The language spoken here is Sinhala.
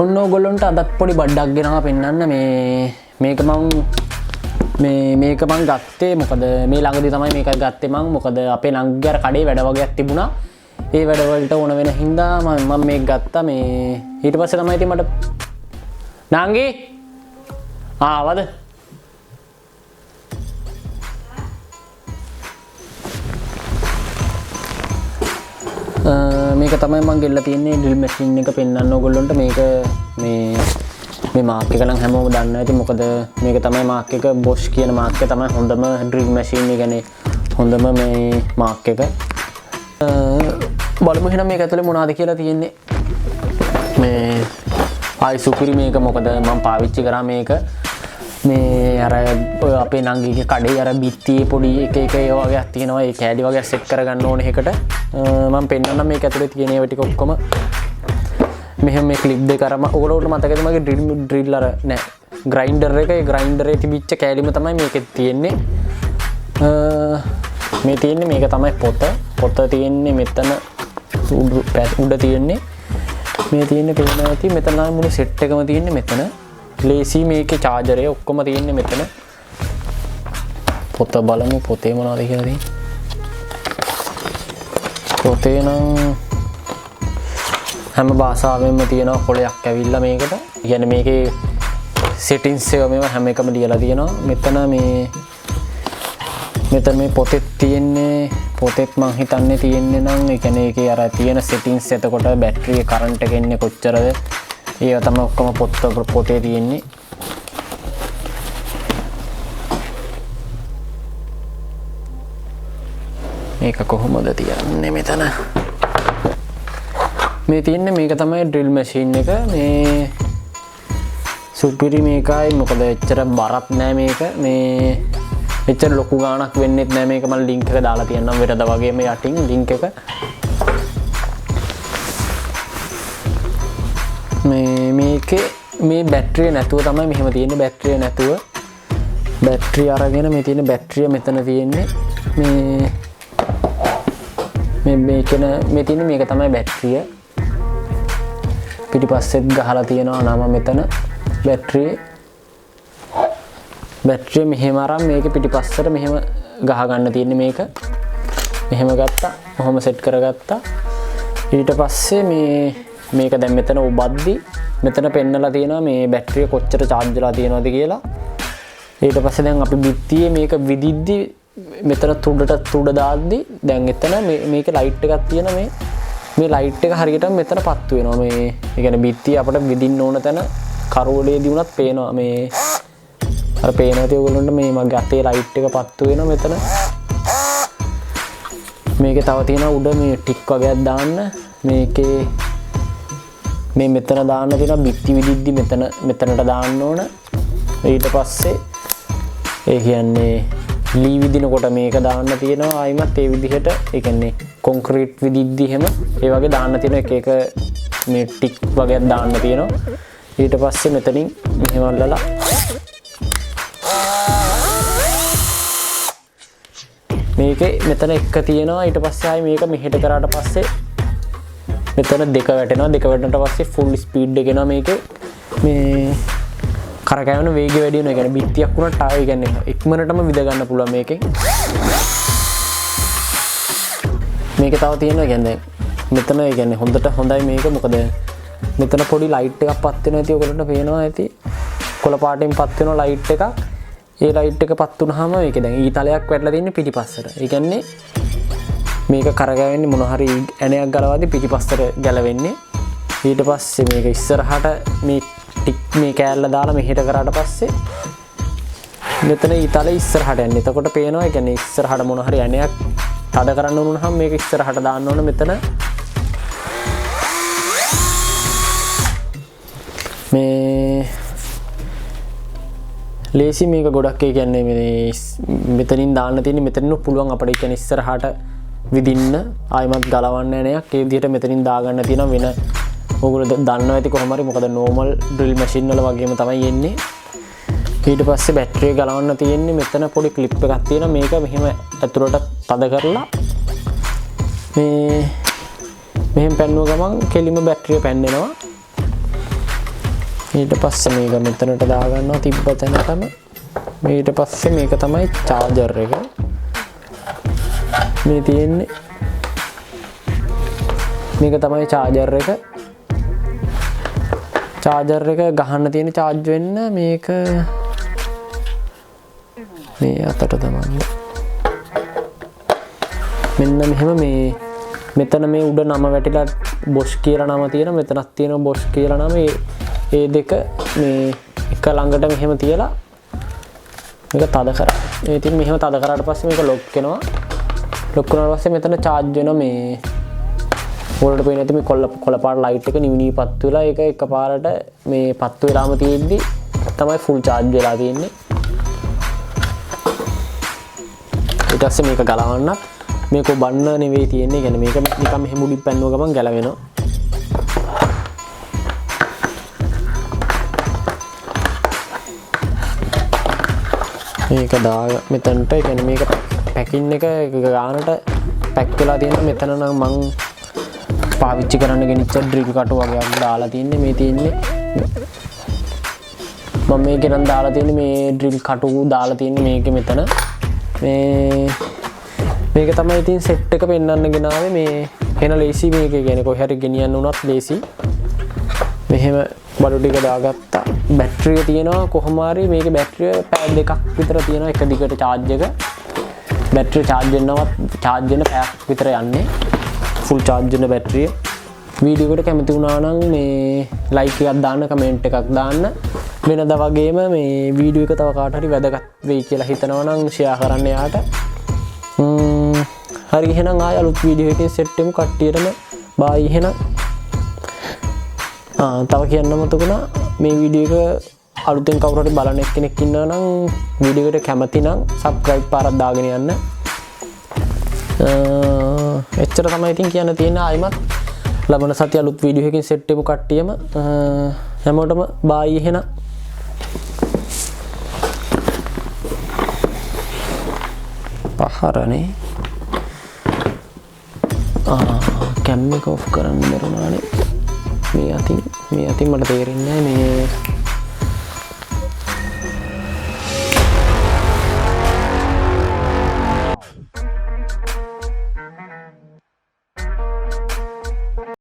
ඔන්න ඕගොල්ලන්ට අදත් පොඩි බඩක් ගෙනවා පෙන්නන්න මේක මම ගත්තේ මොකද මේ ළඟදී තමයි මේක ගත්තේ මම මොකද අපේ නංගිගේ අර කඩේ වැඩ වගේක් තිබුණා ඒ වැඩ වලට ඕන වෙන හින්දා මම මේක ගත්තා මේ ඊට පස්සේ තමයි ඉතින් මට නංගි ආවද මේක තමයි මම ගෙල්ලා තියන්නේ ඩ්‍රිල් මැෂින් එක පෙන්නන්න ඕගොල්ලන්ට මේක මේ මාක් එක නම් හැමෝම දන්නවා ඇති මොකද මේක තමයි මාක් එක bosch කියන මාක් එක තමයි හොඳම ඩ්‍රිල් මැෂින් එක කියන්නේ හොඳම මේ මාක් එක බලමු එහෙනම් මේක ඇතුලේ මොනවද කියලා තියෙන්නේ මේ ආයි සුපිරි මේක මොකද මම පාවිච්චි කරා මේක මේ අර අපේ නංගිගේ කඩේ අර බිත්තියේ පොඩි එක ඒවා වගේක් තියෙනවා ඒ කෑලි වගේ සෙට් කරගන්න ඕනේ එකට මම පෙන්නන්නම් මේක ඇතුලේ තියෙන ඒවා ටික ඔක්කොම මෙහෙම මේ ක්ලිප් දෙක අරම ඔයගොල්ලෝට මතකද මගේ ඩ්‍රිල් අර නෑ ග්‍රයින්ඩර් එක ඒ ග්‍රයින්ඩරේ තිබිච්ච කෑලිම තමයි මේකෙත් තියෙන්නේ මේ තියෙන්නේ මේක තමයි පොත තියෙන්නේ මෙතන උඩ තියෙන්නේ මේ තියෙන්නේ පේනවා ඇති මෙතන තමයි මුළු සෙට් එකම තියෙන්නේ මෙතන ලේසි මේකේ චාර්ජරය ඔක්කොම තියෙන්නේ මෙතන පොත බලමු පොතේ මොනවද කියලා තියෙන්නේ පොතේ නම් හැම භාෂාවෙන්ම තියෙනවා කොලයක් ඇවිල්ලා මේකට. කියන්නේ මේකේ settings එක මේව හැම එකම ලියලා තියෙනවා. මෙතන මේ පොතේ තියෙන්නේ පොතෙත් මං හිතන්නේ තියෙන්නේ නම් ඒ කියන්නේ ඒකේ අර තියෙන settings එතකොට බැටරියේ current එක එන්නේ කොච්චරද ඒව තමයි ඔක්කොම පොතේ තියෙන්නේ. මේක කොහොමද තියන්නේ මෙතන මේ තියන්නේ මේක තමයි ඩ්‍රිල් මැෂින් එක මේ සුපිරි මේකයි මොකද එච්චර බරක් නෑ මේක මේ එච්චර ලොකු ගාණක් වෙන්නෙත් නෑ මේක මම ලින්ක් එක දාලා තියන්නම් වෙරද වගේම යටින් ලින්ක් එක මේකේ මේ බැටරිය නැතුව තමයි මෙහෙම තියෙන්නේ බැටරිය නැතුව බැටරිය අරගෙන මේ තියෙන බැටරිය මෙතන තියෙන්නේ මේක තියෙන්නේ මේක තමයි බැටරිය පිටිපස්සෙත් ගහලා තියෙනවා නම මෙතන බැටරිය මෙහෙම අරන් මේක පිටිපස්සට මෙහෙම ගහ ගන්න තියෙන්නේ මේක මෙහෙම ගත්තා කොහොම සෙට් කරගත්තා ඊට පස්සේ මේක දැන් මෙතන ඔබද්දි මෙතන පෙන්නලා තියෙනවා මේ බැටරිය කොච්චර charge වෙලා තියෙනවද කියලා ඊට පස්සේ දැන් අපි බිත්තියේ මේක විදිද්දි මෙතන තුඩ දාද්දි දැන් එතන මේක ලයිට් එකක් තියෙන මේ ලයිට් එක හරියට මෙතන පත්තු වෙනවා මේ ඒ කියන්නේ බිත්තිය අපිට විදින්න ඕන තැන කරවලේදී උනත් පේනවා මේ අර පේනවා tie ඔයගොල්ලන්ට මේ මගේ අතේ ලයිට් එක පත්තු වෙනවා මෙතන මේකේ තව තියෙනවා උඩ මේ ටික් වගේක් දාන්න මේකේ මේ මෙතන දාන්න තියෙනවා බිත්ති විදිද්දි මෙතනට දාන්න ඕන ඊට පස්සේ ඒ කියන්නේ ලී විදිනකොට මේක දාන්න තියෙනවා ආයිමත් ඒ විදිහට ඒ කියන්නේ කොන්ක්‍රීට් විදිද්දි හැම ඒ වගේ දාන්න තියෙන එක මේ ටික් වගේක් දාන්න තියෙනවා ඊට පස්සේ මෙතනින් මෙහෙම අල්ලලා මේකේ මෙතන එක තියෙනවා ඊට පස්සේ ආයි මේක මෙහෙට කරාට පස්සේ මෙතන දෙක වැටෙනට පස්සේ ෆුල් ස්පීඩ් එක එනවා මේකේ මේ කරකැවෙන වේගය වැඩි වෙනවා. ඒ කියන්නේ බිත්තියක් වුණාට ඒ කියන්නේ ඉක්මනටම විද ගන්න පුළුවන් මේකෙන්. මේක තව තියෙනවා කියන්නේ මෙතන ඒ කියන්නේ හොඳට හොඳයි මේක මොකද මෙතන පොඩි ලයිට් එකක් පත් වෙනවා ඇති ඔයගොල්ලන්ට පේනවා ඇති. කොළ පාටින් පත් වෙන ලයිට් එකක්. ඒ ලයිට් එක පත් වුනහම මේක දැන් ඊතලයක් වැටලා තියෙන්නේ පිටිපස්සට. ඒ කියන්නේ මේක කරකැවෙන්නේ මොන හරි ඇණයක් ගලවද්දි පිටිපස්සට ගැලවෙන්නේ. ඊට පස්සේ මේක ඉස්සරහට මේ කෑල්ල දාලා මෙහෙට කරාට පස්සේ මෙතන ඊතලේ ඉස්සරහට යන්නේ. එතකොට පේනවා ඒ කියන්නේ ඉස්සරහට මොන හරි ඇණයක් තද කරන්න උනනහම මේක ඉස්සරහට දාන්න ඕන මෙතන. මේ ලේසි මේක ගොඩක් ඒ කියන්නේ මෙතනින් දාන්න තියෙන්නේ මෙතනින් පුළුවන් අපිට ඒ කියන්නේ ඉස්සරහට විදින්න ආයිමත් ගලවන්න ඇණයක් ඒ විදිහට මෙතනින් දාගන්න තියෙනවා වෙන ඔයගොල්ලෝ දන්නවා ඇති කොහොම හරි මොකද normal drill machine වල වගේම තමයි එන්නේ ඊට පස්සේ බැටරිය ගලවන්න තියෙන්නේ මෙතන පොඩි ක්ලිප් එකක් තියෙනවා මේක මෙහෙම ඇතුළට තද කරලා මෙහෙම පැන්නුව ගමන් කෙලිම බැටරිය පැන්නෙනවා. ඊට පස්සේ මේක මෙතනට දාගන්නවා තිබ්බ තැනටම. ඊට පස්සේ මේක තමයි චාර්ජර් එක. මේ තියෙන්නේ මේක තමයි චාර්ජර් එක. චාර්ජර් එක ගහන්න තියෙන charge වෙන්න මේක මේ අතට දාන්න. මෙන්න මෙහෙම මේ මෙතන මේ උඩ නම වැටිලා bosch කියලා නම තියෙනවා. මෙතනක් තියෙනවා bosch කියලා නම. ඒ දෙක මේ එක ළඟට මෙහෙම තියලා මේක තද කරා. ඒ ඉතින් මෙහෙම තද කරාට පස්සේ මේක ලොක් වෙනවා. ලොක් වුණාට පස්සේ මෙතන charge වෙනවා මේ ඔයාලට පේන්නේ නැති මේ කොළ පාට ලයිට් එක නිවිනී පත්තු වෙලා ඒක එකපාරට මේ පත්තු වෙලාම තියෙද්දි තමයි full charge වෙලා තියෙන්නේ. ඊට පස්සේ මේක ගලවන්න මේක බන්න නෙවෙයි තියෙන්නේ. يعني මේක නිකන් මෙහෙම මුඩි පැන්නුව ගමන් ගැලවෙනවා. මේක දා මෙතනට يعني මේක පැකින් එක ගානට පැක් වෙලා තියෙනවා. මෙතන නම් මං පාවිච්චි කරන්න ගෙනිච්ච ඩ්‍රිල් කටු වගේක් දාලා තින්නේ. මේ තියෙන්නේ මම මේකේ නම් දාලා තින්නේ මේ ඩ්‍රිල් කටු දාලා තින්නේ මේකේ මෙතන. මේක තමයි ඉතින් සෙට් එක පෙන්වන්න ගෙනාවේ. මේ එන ලේසි මේක කියන්නේ කොහේ හරි ගෙනියන්න උනත් ලේසි. මෙහෙම බඩු ටික දාගත්තා. බැටරිය තියෙනවා කොහොම හරි මේකේ බැටරිය පැය දෙකක් විතර තියෙනවා එක දිගට charge එක. බැටරිය charge වෙන පැයක් විතර යන්නේ. full charge වෙන බැටරිය. වීඩියෝ එකට කැමති වුණා නම් මේ like එකක් දාන්න, comment එකක් දාන්න. වෙනදා වගේම මේ වීඩියෝ එක තව කාට හරි වැදගත් වෙයි කියලා හිතනවා නම් share කරන්න යාට. හරි එහෙනම් ආය අලුත් වීඩියෝ එකකින් සෙට් වෙමු කට්ටියටම. බයි එහෙනම්. තව කියන්න මතකුණා මේ වීඩියෝ එක අලුතෙන් කවුරු හරි බලන කෙනෙක් ඉන්නවා නම් වීඩියෝ එකට කැමති නම් subscribe පාරක් දාගෙන යන්න. එච්චර තමයි ඉතින් කියන්න තියෙන්නේ. ආයිමත් ලබන සතිය අලුත් වීඩියෝ එකකින් සෙට් වෙමු කට්ටියම. හැමෝටම බයි එහෙනම්. පහරනේ කැම් එක ඔෆ් කරන්න බැරුණානේ. මේ අතින් මට තේරෙන්නේ නැහැ මේ